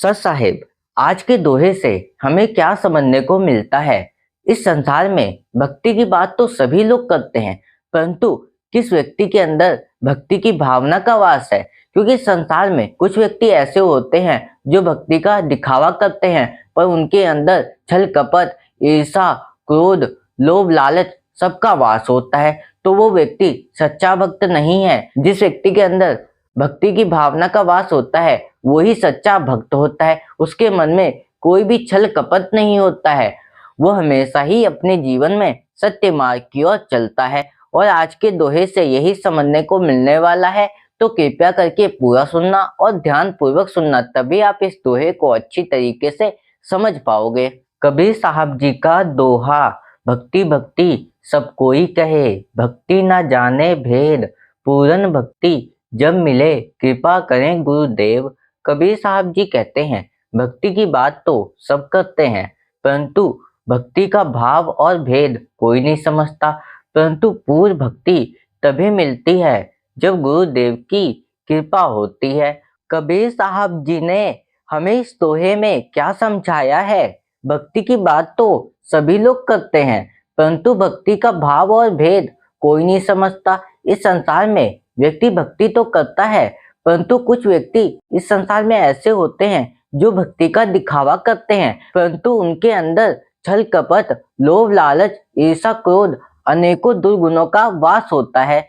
सच साहेब, आज के दोहे से हमें क्या समझने को मिलता है? इस संसार में भक्ति की बात तो सभी लोग करते हैं, परंतु किस व्यक्ति के अंदर भक्ति की भावना का वास है? क्योंकि संसार में कुछ व्यक्ति ऐसे होते हैं जो भक्ति का दिखावा करते हैं, पर उनके अंदर छल कपट, ईर्षा, क्रोध, लोभ, लालच सबका वास होता है। तो वो व्यक्ति सच्चा भक्त नहीं है। जिस व्यक्ति के अंदर भक्ति की भावना का वास होता है वही सच्चा भक्त होता है। उसके मन में कोई भी छल कपट नहीं होता है। वो हमेशा ही अपने जीवन में सत्य मार्ग की ओर चलता है। और आज के दोहे से यही समझने को मिलने वाला है, तो कृपया करके पूरा सुनना और ध्यान पूर्वक सुनना, तभी आप इस दोहे को अच्छी तरीके से समझ पाओगे। कबीर साहब जी का दोहा, भक्ति भक्ति सब कोई कहे, भक्ति ना जाने भेद, पूर्ण भक्ति जब मिले कृपा करें गुरुदेव। कबीर साहब जी कहते हैं, भक्ति की बात तो सब करते हैं, परंतु भक्ति का भाव और भेद कोई नहीं समझता। परंतु पूर्ण भक्ति तभी मिलती है जब गुरुदेव की कृपा होती है। कबीर साहब जी ने हमें इस दोहे में क्या समझाया है? भक्ति की बात तो सभी लोग करते हैं, परंतु भक्ति का भाव और भेद कोई नहीं समझता। इस संसार में व्यक्ति भक्ति तो करता है, परंतु कुछ व्यक्ति इस संसार में ऐसे होते हैं जो भक्ति का दिखावा करते हैं, परंतु उनके अंदर छल कपट, लोभ, लालच, ईर्षा, क्रोध अनेकों दुर्गुणों का वास होता है।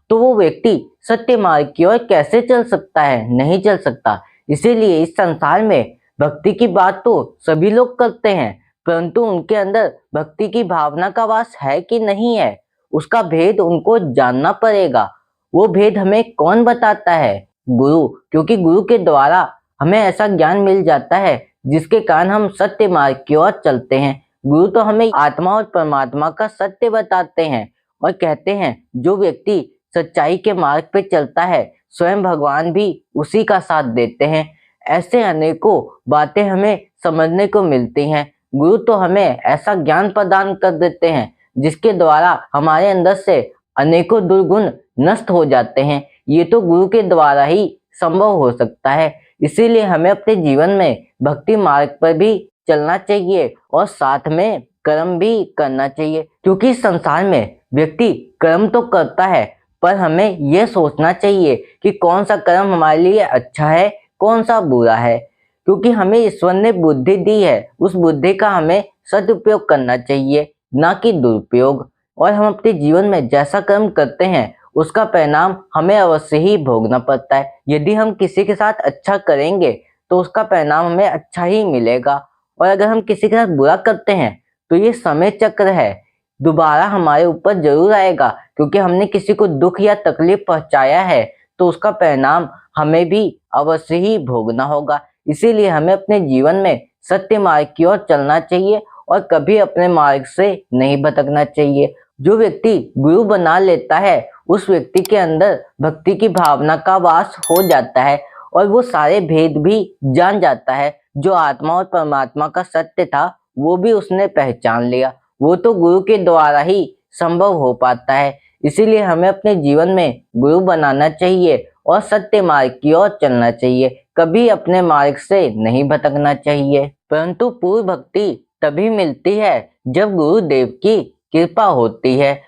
तो वो व्यक्ति सत्य मार्ग की ओर कैसे चल सकता है? नहीं चल सकता। इसीलिए इस संसार में भक्ति की बात तो सभी लोग करते हैं, परंतु उनके अंदर भक्ति की भावना का वास है कि नहीं है, उसका भेद उनको जानना पड़ेगा। वो भेद हमें कौन बताता है? गुरु। क्योंकि गुरु के द्वारा हमें ऐसा ज्ञान मिल जाता है जिसके कारण हम सत्य मार्ग की ओर चलते हैं। गुरु तो हमें आत्मा और परमात्मा का सत्य बताते हैं और कहते हैं जो व्यक्ति सच्चाई के मार्ग पे चलता है, स्वयं भगवान भी उसी का साथ देते हैं। ऐसे अनेकों बातें हमें समझने को मिलती हैं। गुरु तो हमें ऐसा ज्ञान प्रदान कर देते हैं जिसके द्वारा हमारे अंदर से अनेकों दुर्गुण नष्ट हो जाते हैं। ये तो गुरु के द्वारा ही संभव हो सकता है। इसीलिए हमें अपने जीवन में भक्ति मार्ग पर भी चलना चाहिए और साथ में कर्म भी करना चाहिए। क्योंकि संसार में व्यक्ति कर्म तो करता है, पर हमें यह सोचना चाहिए कि कौन सा कर्म हमारे लिए अच्छा है, कौन सा बुरा है। क्योंकि हमें ईश्वर ने बुद्धि दी है, उस बुद्धि का हमें सदुपयोग करना चाहिए, ना कि दुरुपयोग। और हम अपने जीवन में जैसा कर्म करते हैं उसका परिणाम हमें अवश्य ही भोगना पड़ता है। यदि हम किसी के साथ अच्छा करेंगे तो उसका परिणाम हमें अच्छा ही मिलेगा, और अगर हम किसी के साथ बुरा करते हैं तो ये समय चक्र है, दोबारा हमारे ऊपर जरूर आएगा। क्योंकि हमने किसी को दुख या तकलीफ पहुंचाया है तो उसका परिणाम हमें भी अवश्य ही भोगना होगा। इसीलिए हमें अपने जीवन में सत्य मार्ग की ओर चलना चाहिए और कभी अपने मार्ग से नहीं भटकना चाहिए। जो व्यक्ति गुरु बना लेता है उस व्यक्ति के अंदर भक्ति की भावना का वास हो जाता है और वो सारे भेद भी जान जाता है। जो आत्मा और परमात्मा का सत्य था वो भी उसने पहचान लिया। वो तो गुरु के द्वारा ही संभव हो पाता है। इसीलिए हमें अपने जीवन में गुरु बनाना चाहिए और सत्य मार्ग की ओर चलना चाहिए, कभी अपने मार्ग से नहीं भटकना चाहिए। परंतु पूर्ण भक्ति तभी मिलती है जब गुरुदेव की कृपा होती है।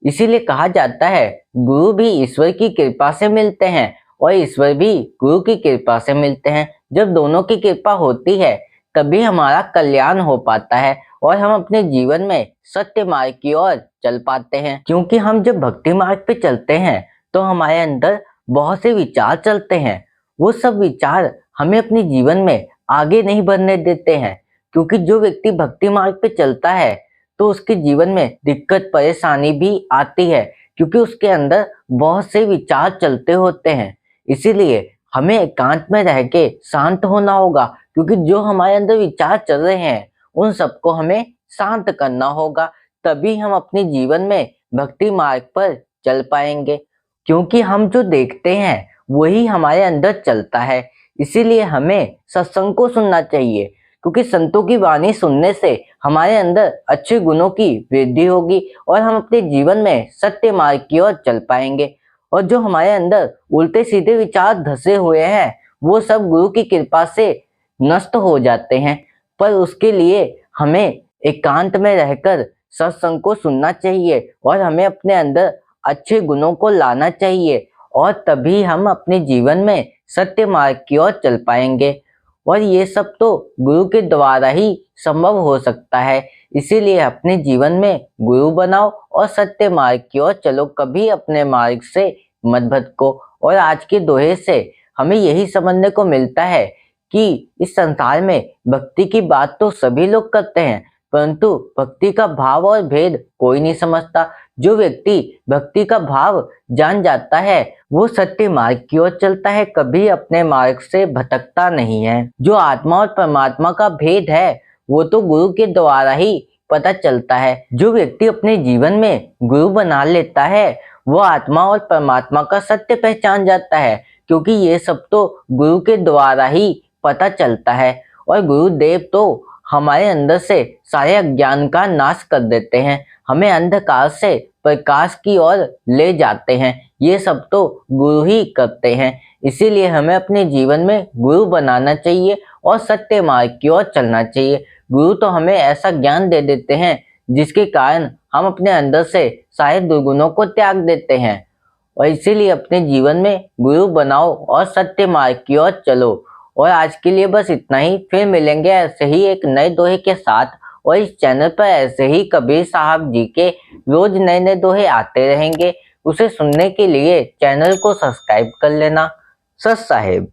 इसीलिए कहा जाता है गुरु भी ईश्वर की कृपा से मिलते हैं और ईश्वर भी गुरु की कृपा से मिलते हैं। जब दोनों की कृपा होती है तभी हमारा कल्याण हो पाता है और हम अपने जीवन में सत्य मार्ग की ओर चल पाते हैं। क्योंकि हम जब भक्ति मार्ग पे चलते हैं तो हमारे अंदर बहुत से विचार चलते हैं। वो सब विचार हमें अपने जीवन में आगे नहीं बढ़ने देते हैं। क्योंकि जो व्यक्ति भक्ति मार्ग पे चलता है तो उसके जीवन में दिक्कत परेशानी भी आती है, क्योंकि उसके अंदर बहुत से विचार चलते होते हैं। इसीलिए हमें एकांत में रह के शांत होना होगा, क्योंकि जो हमारे अंदर विचार चल रहे हैं उन सबको हमें शांत करना होगा। तभी हम अपने जीवन में भक्ति मार्ग पर चल पाएंगे। क्योंकि हम जो देखते हैं वही हमारे अंदर चलता है। इसीलिए हमें सत्संग को सुनना चाहिए, क्योंकि संतों की वाणी सुनने से हमारे अंदर अच्छे गुणों की वृद्धि होगी और हम अपने जीवन में सत्य मार्ग की ओर चल पाएंगे। और जो हमारे अंदर उल्टे सीधे विचार धसे हुए हैं वो सब गुरु की कृपा से नष्ट हो जाते हैं। पर उसके लिए हमें एकांत में रहकर सत्संग को सुनना चाहिए और हमें अपने अंदर अच्छे गुणों को लाना चाहिए, और तभी हम अपने जीवन में सत्य मार्ग की ओर चल पाएंगे। और ये सब तो गुरु के द्वारा ही संभव हो सकता है। इसीलिए अपने जीवन में गुरु बनाओ और सत्य मार्ग की ओर चलो, कभी अपने मार्ग से मत भटको। और आज के दोहे से हमें यही समझने को मिलता है कि इस संसार में भक्ति की बात तो सभी लोग करते हैं, परंतु भक्ति का भाव और भेद कोई नहीं समझता। जो व्यक्ति भक्ति का भाव जान जाता है वो सत्य मार्ग की ओर चलता है, कभी अपने मार्ग से भटकता नहीं है। जो आत्मा और परमात्मा का भेद है वो तो गुरु के द्वारा ही पता चलता है। जो व्यक्ति अपने जीवन में गुरु बना लेता है वो आत्मा और परमात्मा का सत्य पहचान जाता है, क्योंकि ये सब तो गुरु के द्वारा ही पता चलता है। और गुरुदेव तो हमारे अंदर से सारे अज्ञान का नाश कर देते हैं, हमें अंधकार से प्रकाश की ओर ले जाते हैं। ये सब तो गुरु ही करते हैं। इसीलिए हमें अपने जीवन में गुरु बनाना चाहिए और सत्य मार्ग की ओर चलना चाहिए। गुरु तो हमें ऐसा ज्ञान दे देते हैं जिसके कारण हम अपने अंदर से सारे दुर्गुणों को त्याग देते हैं। और इसीलिए अपने जीवन में गुरु बनाओ और सत्य मार्ग की ओर चलो। और आज के लिए बस इतना ही, फिर मिलेंगे ऐसे ही एक नए दोहे के साथ। और इस चैनल पर ऐसे ही कबीर साहब जी के रोज नए नए दोहे आते रहेंगे। उसे सुनने के लिए चैनल को सब्सक्राइब कर लेना। सत साहेब।